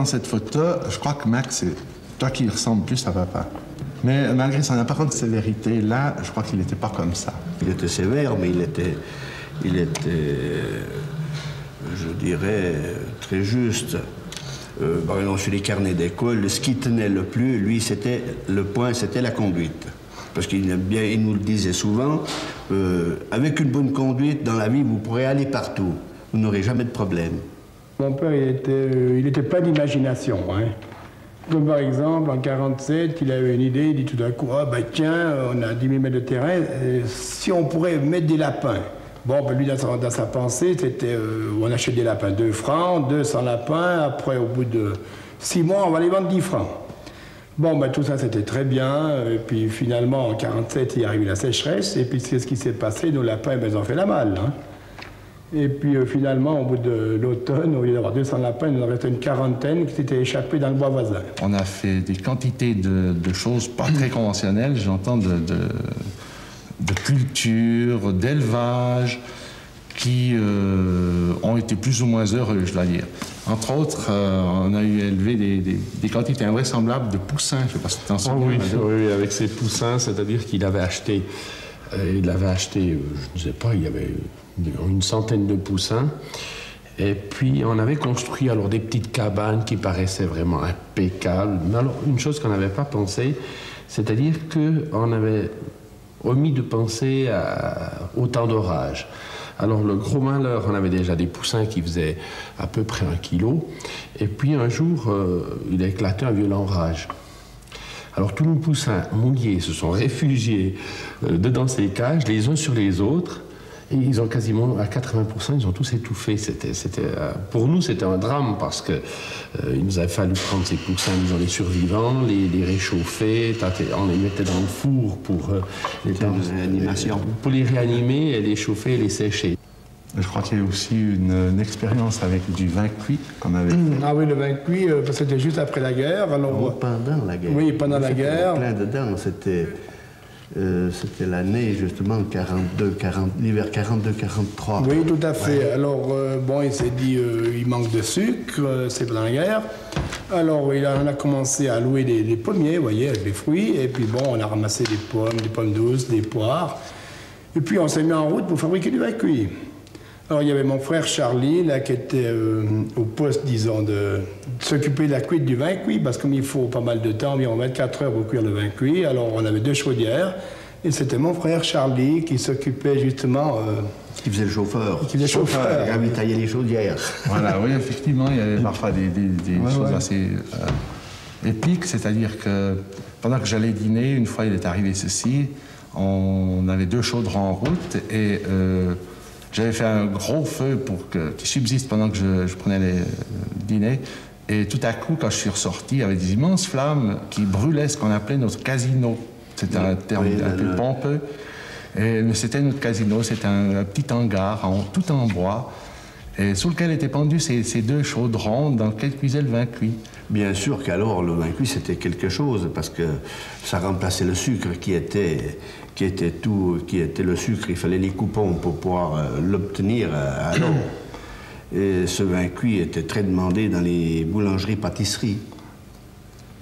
dans cette photo, je crois que Max, c'est toi qui ressemble plus à papa. Mais malgré son apparente sévérité, là, je crois qu'il n'était pas comme ça. Il était sévère, mais il était, je dirais, très juste. Par exemple, sur les carnets d'école, ce qui tenait le plus, lui, c'était le point, c'était la conduite. Parce qu'il nous le disait souvent, avec une bonne conduite dans la vie, vous pourrez aller partout. Vous n'aurez jamais de problème. Mon père, il était plein d'imagination. Hein. Comme par exemple, en 1947, il avait une idée, il dit tout d'un coup, ah ben tiens, on a 10 000 mètres de terrain, si on pourrait mettre des lapins. Bon, ben lui, dans sa pensée, c'était, on achète des lapins, 2 francs, 200 lapins, après, au bout de 6 mois, on va les vendre 10 francs. Bon, ben tout ça, c'était très bien, et puis finalement, en 1947, il est arrivé la sécheresse, et puis c'est ce qui s'est passé, nos lapins, ben, ils ont fait la malle. Hein. Et puis finalement, au bout de l'automne, au lieu d'avoir 200 lapins, il nous en restait une quarantaine qui s'étaient échappés dans le bois voisin. On a fait des quantités de choses pas très conventionnelles, j'entends de culture, d'élevage, qui ont été plus ou moins heureux, je dois dire. Entre autres, on a eu élevé des quantités invraisemblables de poussins, je ne sais pas si tu t'en souviens. Oui, avec ces poussins, c'est-à-dire qu'il avait acheté, je ne sais pas, il y avait une centaine de poussins. Et puis, on avait construit alors des petites cabanes qui paraissaient vraiment impeccables. Mais alors, une chose qu'on n'avait pas pensé, c'est-à-dire qu'on avait omis de penser au temps d'orage. Alors, le gros malheur, on avait déjà des poussins qui faisaient à peu près 1 kilo. Et puis, un jour, il a éclaté un violent orage. Alors, tous nos poussins mouillés se sont réfugiés dedans ces cages, les uns sur les autres. Et ils ont quasiment, à 80%, ils ont tous étouffé. Pour nous, c'était un drame parce que il nous avait fallu prendre ces poussins, disons, les survivants, les réchauffer, on les mettait dans le four pour les réanimer, et les chauffer et les sécher. Je crois qu'il y a aussi une expérience avec du vin cuit qu'on avait fait. Ah oui, le vin cuit, c'était juste après la guerre. Alors, pendant la guerre. Oui, pendant la guerre. Plein dedans, c'était l'année, justement, l'hiver 42-43. Oui, tout à fait. Ouais. Alors, bon, il s'est dit, il manque de sucre, c'est pendant la guerre. Alors, on a commencé à louer des pommiers, vous voyez, avec des fruits. Et puis, bon, on a ramassé des pommes douces, des poires. Et puis, on s'est mis en route pour fabriquer du vin cuit. Alors, il y avait mon frère Charlie, là, qui était au poste, disons, de s'occuper de la cuite du vin cuit, parce que comme il faut pas mal de temps, environ 24 heures pour cuire le vin cuit, alors on avait 2 chaudières, et c'était mon frère Charlie qui s'occupait justement... Qui faisait le chauffeur. Qui faisait le chauffeur. Il ravitaillait les chaudières. Voilà, oui, effectivement, il y avait parfois des choses assez épiques, c'est-à-dire que pendant que j'allais dîner, une fois il est arrivé ceci, on avait 2 chaudrons en route, et... j'avais fait un gros feu qui subsiste pendant que je prenais le dîner. Et tout à coup, quand je suis ressorti, il y avait des immenses flammes qui brûlaient ce qu'on appelait notre casino. C'était un terme un peu pompeux. Mais c'était notre casino, c'était un petit hangar, tout en bois, et sous lequel étaient pendus ces 2 chaudrons dans lesquels cuisait le vin cuit. Bien sûr qu'alors, le vin cuit, c'était quelque chose, parce que ça remplaçait le sucre qui était le sucre. Il fallait les coupons pour pouvoir l'obtenir alors. Et ce vin cuit était très demandé dans les boulangeries-pâtisseries.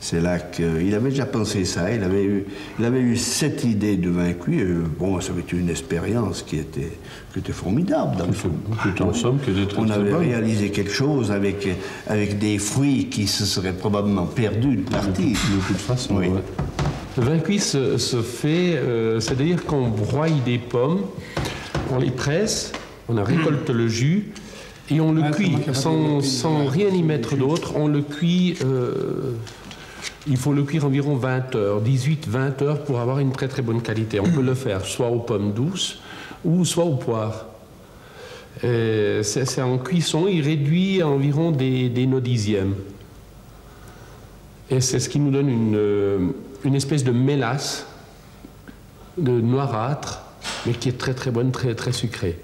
C'est là qu'il avait déjà pensé ça. Il avait eu cette idée de vin cuit. Bon, ça avait été une expérience qui était formidable. On avait réalisé quelque chose avec des fruits qui se seraient probablement perdus de partie. De toute façon, oui. Ouais. Le vin cuit se fait, c'est-à-dire qu'on broie des pommes, on les presse, on en récolte le jus et on le cuit sans rien y mettre d'autre. On le cuit, il faut le cuire environ 20 heures, 18-20 heures pour avoir une très très bonne qualité. On peut le faire soit aux pommes douces ou soit aux poires. C'est en cuisson, il réduit à environ des nodixièmes. Et c'est ce qui nous donne une espèce de mélasse, de noirâtre, mais qui est très très bonne, très très sucrée.